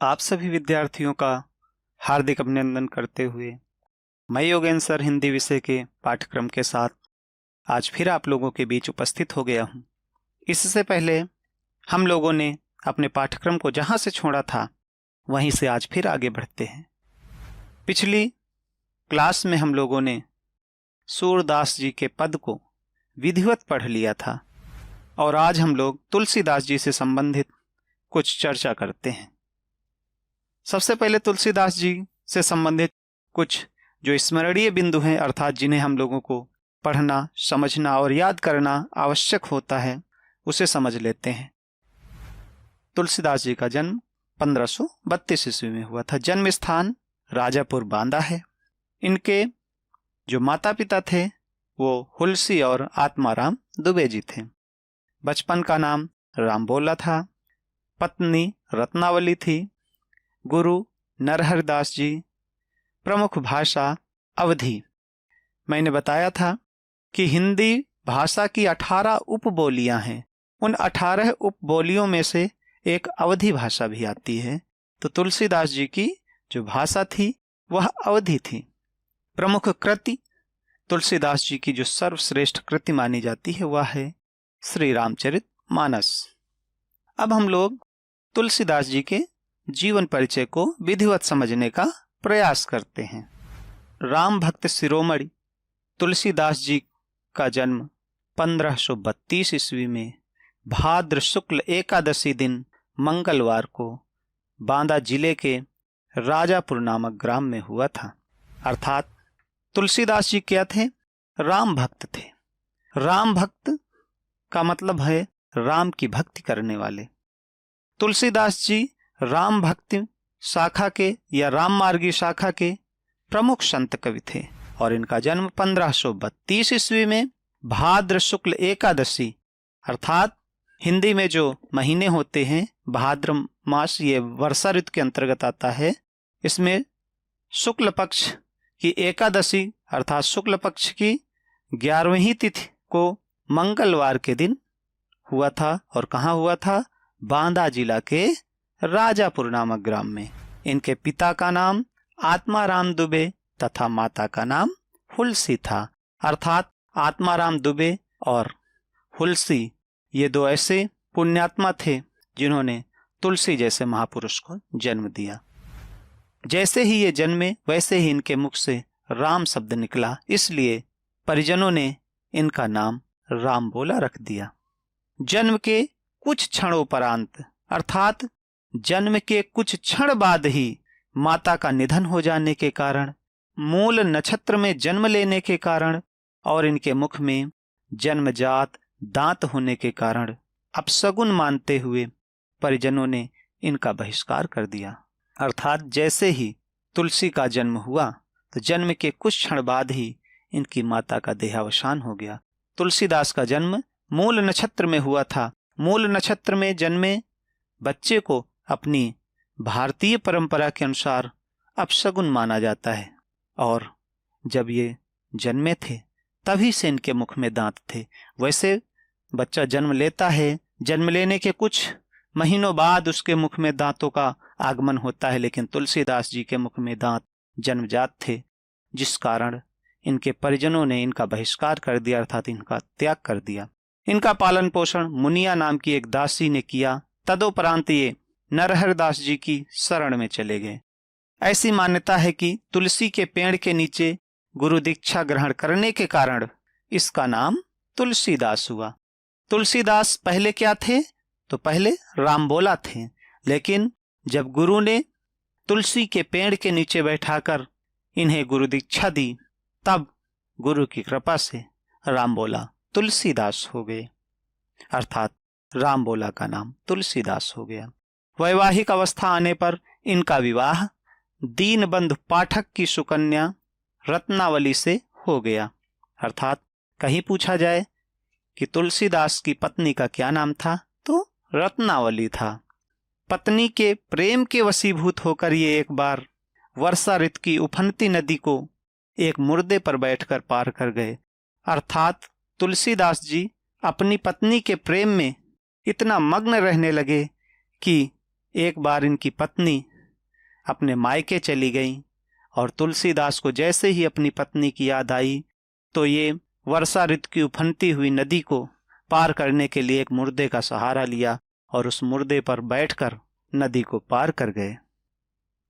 आप सभी विद्यार्थियों का हार्दिक अभिनंदन करते हुए मैं योगेंद्र सर हिंदी विषय के पाठ्यक्रम के साथ आज फिर आप लोगों के बीच उपस्थित हो गया हूं। इससे पहले हम लोगों ने अपने पाठ्यक्रम को जहां से छोड़ा था वहीं से आज फिर आगे बढ़ते हैं। पिछली क्लास में हम लोगों ने सूरदास जी के पद को विधिवत पढ़ लिया था और आज हम लोग तुलसीदास जी से संबंधित कुछ चर्चा करते हैं। सबसे पहले तुलसीदास जी से संबंधित कुछ जो स्मरणीय बिंदु हैं, अर्थात जिन्हें हम लोगों को पढ़ना, समझना और याद करना आवश्यक होता है, उसे समझ लेते हैं। तुलसीदास जी का जन्म 1532 ईस्वी में हुआ था। जन्म स्थान राजापुर बांदा है। इनके जो माता पिता थे वो हुलसी और आत्माराम दुबे जी थे। बचपन का नाम रामबोला था। पत्नी रत्नावली थी। गुरु नरहरदास जी। प्रमुख भाषा अवधी। मैंने बताया था कि हिंदी भाषा की 18 उपबोलियां हैं। उन 18 उपबोलियों में से एक अवधी भाषा भी आती है। तो तुलसीदास जी की जो भाषा थी वह अवधी थी। प्रमुख कृति तुलसीदास जी की जो सर्वश्रेष्ठ कृति मानी जाती है वह है श्री रामचरितमानस। अब हम लोग तुलसीदास जी के जीवन परिचय को विधिवत समझने का प्रयास करते हैं। राम भक्त शिरोमणि तुलसीदास जी का जन्म 1532 ईस्वी में भाद्र शुक्ल एकादशी दिन मंगलवार को बांदा जिले के राजापुर नामक ग्राम में हुआ था। अर्थात तुलसीदास जी क्या थे? राम भक्त थे। राम भक्त का मतलब है राम की भक्ति करने वाले। तुलसीदास जी राम भक्ति शाखा के या राम मार्गी शाखा के प्रमुख संत कवि थे और इनका जन्म 1532 ईस्वी में भाद्र शुक्ल एकादशी, अर्थात हिंदी में जो महीने होते हैं भाद्र मास, ये वर्षा ऋतु के अंतर्गत आता है। इसमें शुक्ल पक्ष की एकादशी अर्थात शुक्ल पक्ष की 11वीं तिथि को मंगलवार के दिन हुआ था। और कहाँ हुआ था? बांदा जिला के राजापुर नामक ग्राम में। इनके पिता का नाम आत्माराम दुबे तथा माता का नाम हुलसी था। अर्थात आत्माराम दुबे और हुलसी ये दो ऐसे पुण्यात्मा थे जिन्होंने तुलसी जैसे महापुरुष को जन्म दिया। जैसे ही ये जन्मे वैसे ही इनके मुख से राम शब्द निकला, इसलिए परिजनों ने इनका नाम रामबोला रख दिया। जन्म के कुछ क्षणोपरांत अर्थात जन्म के कुछ क्षण बाद ही माता का निधन हो जाने के कारण, मूल नक्षत्र में जन्म लेने के कारण और इनके मुख में जन्मजात दांत होने के कारण अपशगुन मानते हुए परिजनों ने इनका बहिष्कार कर दिया। अर्थात जैसे ही तुलसी का जन्म हुआ तो जन्म के कुछ क्षण बाद ही इनकी माता का देहावसान हो गया। तुलसीदास का जन्म मूल नक्षत्र में हुआ था। मूल नक्षत्र में जन्मे बच्चे को अपनी भारतीय परंपरा के अनुसार अपशगुन माना जाता है और जब ये जन्मे थे तभी से इनके मुख में दांत थे। वैसे बच्चा जन्म लेता है, जन्म लेने के कुछ महीनों बाद उसके मुख में दांतों का आगमन होता है, लेकिन तुलसीदास जी के मुख में दांत जन्मजात थे, जिस कारण इनके परिजनों ने इनका बहिष्कार कर दिया अर्थात इनका त्याग कर दिया। इनका पालन पोषण मुनिया नाम की एक दासी ने किया। तदोपरांत ये नरहरदास जी की शरण में चले गए। ऐसी मान्यता है कि तुलसी के पेड़ के नीचे गुरु दीक्षा ग्रहण करने के कारण इसका नाम तुलसीदास हुआ। तुलसीदास पहले क्या थे? तो पहले रामबोला थे, लेकिन जब गुरु ने तुलसी के पेड़ के नीचे बैठाकर इन्हें गुरु दीक्षा दी तब गुरु की कृपा से रामबोला तुलसीदास हो गए, अर्थात रामबोला का नाम तुलसीदास हो गया। वैवाहिक अवस्था आने पर इनका विवाह दीनबंधु पाठक की सुकन्या रत्नावली से हो गया। अर्थात कहीं पूछा जाए कि तुलसीदास की पत्नी का क्या नाम था तो रत्नावली था। पत्नी के प्रेम के वशीभूत होकर ये एक बार वर्षा ऋतु की उफनती नदी को एक मुर्दे पर बैठकर पार कर गए। अर्थात तुलसीदास जी अपनी पत्नी के प्रेम में इतना मग्न रहने लगे कि एक बार इनकी पत्नी अपने मायके चली गई और तुलसीदास को जैसे ही अपनी पत्नी की याद आई तो ये वर्षा ऋतु की उफनती हुई नदी को पार करने के लिए एक मुर्दे का सहारा लिया और उस मुर्दे पर बैठकर नदी को पार कर गए।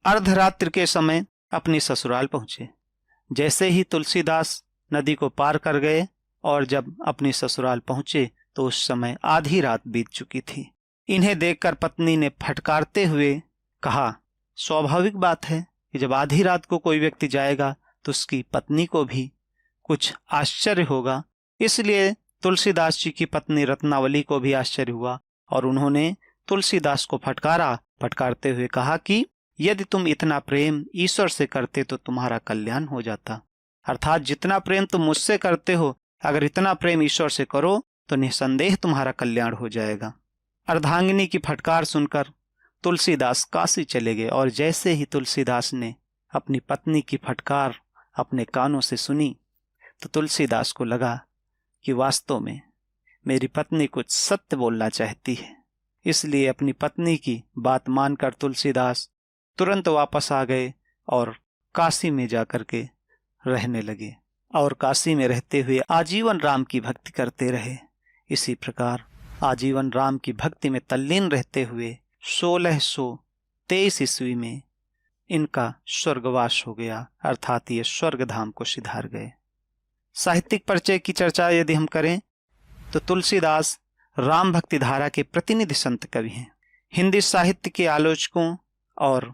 अर्धरात्रि के समय अपनी ससुराल पहुंचे। जैसे ही तुलसीदास नदी को पार कर गए और जब अपनी ससुराल पहुंचे तो उस समय आधी रात बीत चुकी थी। इन्हें देखकर पत्नी ने फटकारते हुए कहा, स्वाभाविक बात है कि जब आधी रात को कोई व्यक्ति जाएगा तो उसकी पत्नी को भी कुछ आश्चर्य होगा। इसलिए तुलसीदास जी की पत्नी रत्नावली को भी आश्चर्य हुआ और उन्होंने तुलसीदास को फटकारते हुए कहा कि यदि तुम इतना प्रेम ईश्वर से करते तो तुम्हारा कल्याण हो जाता। अर्थात जितना प्रेम तुम मुझसे करते हो, अगर इतना प्रेम ईश्वर से करो तो निसंदेह तुम्हारा कल्याण हो जाएगा। अर्धांगिनी की फटकार सुनकर तुलसीदास काशी चले गए और जैसे ही तुलसीदास ने अपनी पत्नी की फटकार अपने कानों से सुनी तो तुलसीदास को लगा कि वास्तव में मेरी पत्नी कुछ सत्य बोलना चाहती है। इसलिए अपनी पत्नी की बात मानकर तुलसीदास तुरंत वापस आ गए और काशी में जाकर के रहने लगे और काशी में रहते हुए आजीवन राम की भक्ति करते रहे। इसी प्रकार आजीवन राम की भक्ति में तल्लीन रहते हुए 1623 ईस्वी में इनका स्वर्गवास हो गया, अर्थात ये स्वर्ग धाम को सिधार गए। साहित्यिक परिचय की चर्चा यदि हम करें तो तुलसीदास राम भक्ति धारा के प्रतिनिधि संत कवि हैं। हिंदी साहित्य के आलोचकों और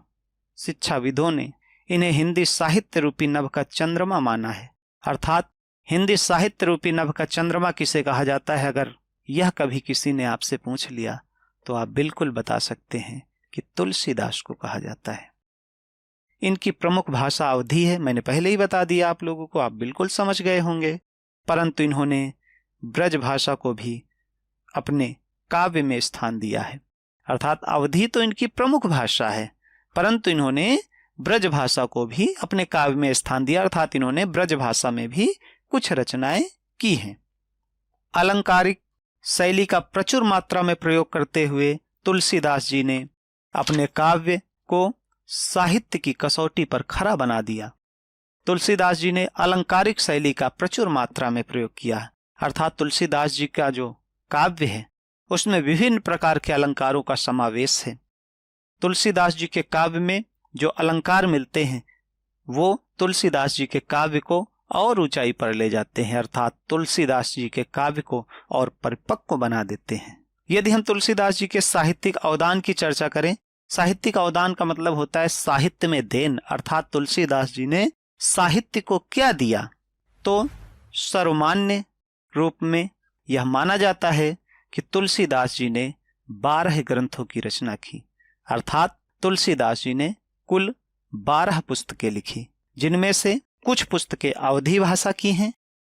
शिक्षाविदों ने इन्हें हिंदी साहित्य रूपी नभ का चंद्रमा माना है। अर्थात हिंदी साहित्य रूपी नभ का चंद्रमा किसे कहा जाता है, अगर यह कभी किसी ने आपसे पूछ लिया तो आप बिल्कुल बता सकते हैं कि तुलसीदास को कहा जाता है। इनकी प्रमुख भाषा अवधी है, मैंने पहले ही बता दिया आप लोगों को, आप बिल्कुल समझ गए होंगे। परंतु इन्होंने ब्रज भाषा को भी अपने काव्य में स्थान दिया है। अर्थात अवधी तो इनकी प्रमुख भाषा है, परंतु इन्होंने ब्रज भाषा को भी अपने काव्य में स्थान दिया। अर्थात इन्होंने ब्रज भाषा में भी कुछ रचनाएं की हैं। अलंकारिक शैली का प्रचुर मात्रा में प्रयोग करते हुए तुलसीदास जी ने अपने काव्य को साहित्य की कसौटी पर खरा बना दिया। तुलसीदास जी ने अलंकारिक शैली का प्रचुर मात्रा में प्रयोग किया। अर्थात तुलसीदास जी का जो काव्य है उसमें विभिन्न प्रकार के अलंकारों का समावेश है। तुलसीदास जी के काव्य में जो अलंकार मिलते हैं वो तुलसीदास जी के काव्य को और ऊंचाई पर ले जाते हैं, अर्थात तुलसीदास जी के काव्य को और परिपक्व बना देते हैं। यदि हम तुलसीदास जी के साहित्यिक अवदान की चर्चा करें, साहित्यिक अवदान का मतलब होता है साहित्य में देन, अर्थात तुलसीदास जी ने साहित्य को क्या दिया, तो सर्वमान्य रूप में यह माना जाता है कि तुलसीदास जी ने 12 ग्रंथों की रचना की। अर्थात तुलसीदास जी ने कुल 12 पुस्तकें लिखी, जिनमें से कुछ पुस्तकें अवधी भाषा की हैं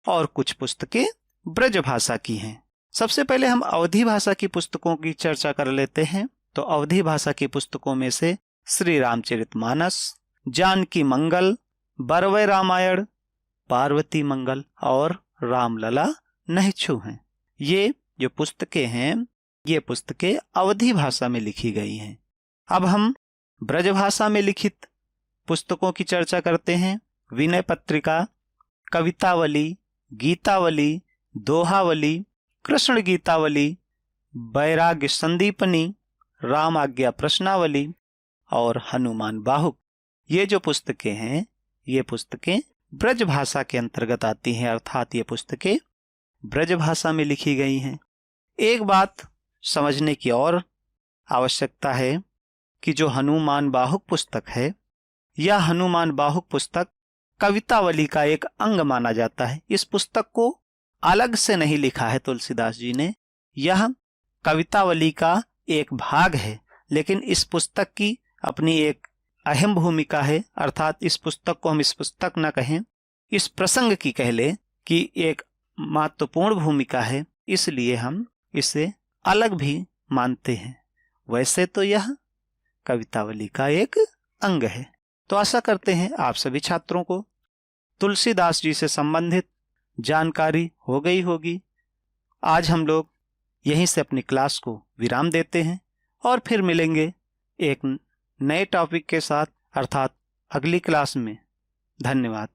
और कुछ पुस्तकें ब्रज भाषा की हैं। सबसे पहले हम अवधी भाषा की पुस्तकों की चर्चा कर लेते हैं। तो अवधी भाषा की पुस्तकों में से श्री रामचरितमानस, जानकी मंगल, बरवै रामायण, पार्वती मंगल और रामलला नहिछु हैं। ये जो पुस्तकें हैं ये पुस्तकें अवधी भाषा में लिखी गई हैं। अब हम ब्रज भाषा में लिखित पुस्तकों की चर्चा करते हैं। विनय पत्रिका, कवितावली, गीतावली, दोहावली, कृष्ण गीतावली, वैराग्य संदीपनी, राम आज्ञा प्रश्नावली और हनुमान बाहुक। ये जो पुस्तकें हैं ये पुस्तकें ब्रज भाषा के अंतर्गत आती हैं, अर्थात ये पुस्तकें ब्रज भाषा में लिखी गई हैं। एक बात समझने की और आवश्यकता है कि जो हनुमान बाहुक पुस्तक है, यह हनुमान बाहुक पुस्तक कवितावली का एक अंग माना जाता है। इस पुस्तक को अलग से नहीं लिखा है तुलसीदास जी ने, यह कवितावली का एक भाग है, लेकिन इस पुस्तक की अपनी एक अहम भूमिका है। अर्थात इस पुस्तक को हम इस पुस्तक न कहें, इस प्रसंग की कह ले कि एक महत्वपूर्ण भूमिका है, इसलिए हम इसे अलग भी मानते हैं। वैसे तो यह कवितावली का एक अंग है। तो आशा करते हैं आप सभी छात्रों को तुलसीदास जी से संबंधित जानकारी हो गई होगी। आज हम लोग यहीं से अपनी क्लास को विराम देते हैं और फिर मिलेंगे एक नए टॉपिक के साथ, अर्थात अगली क्लास में। धन्यवाद।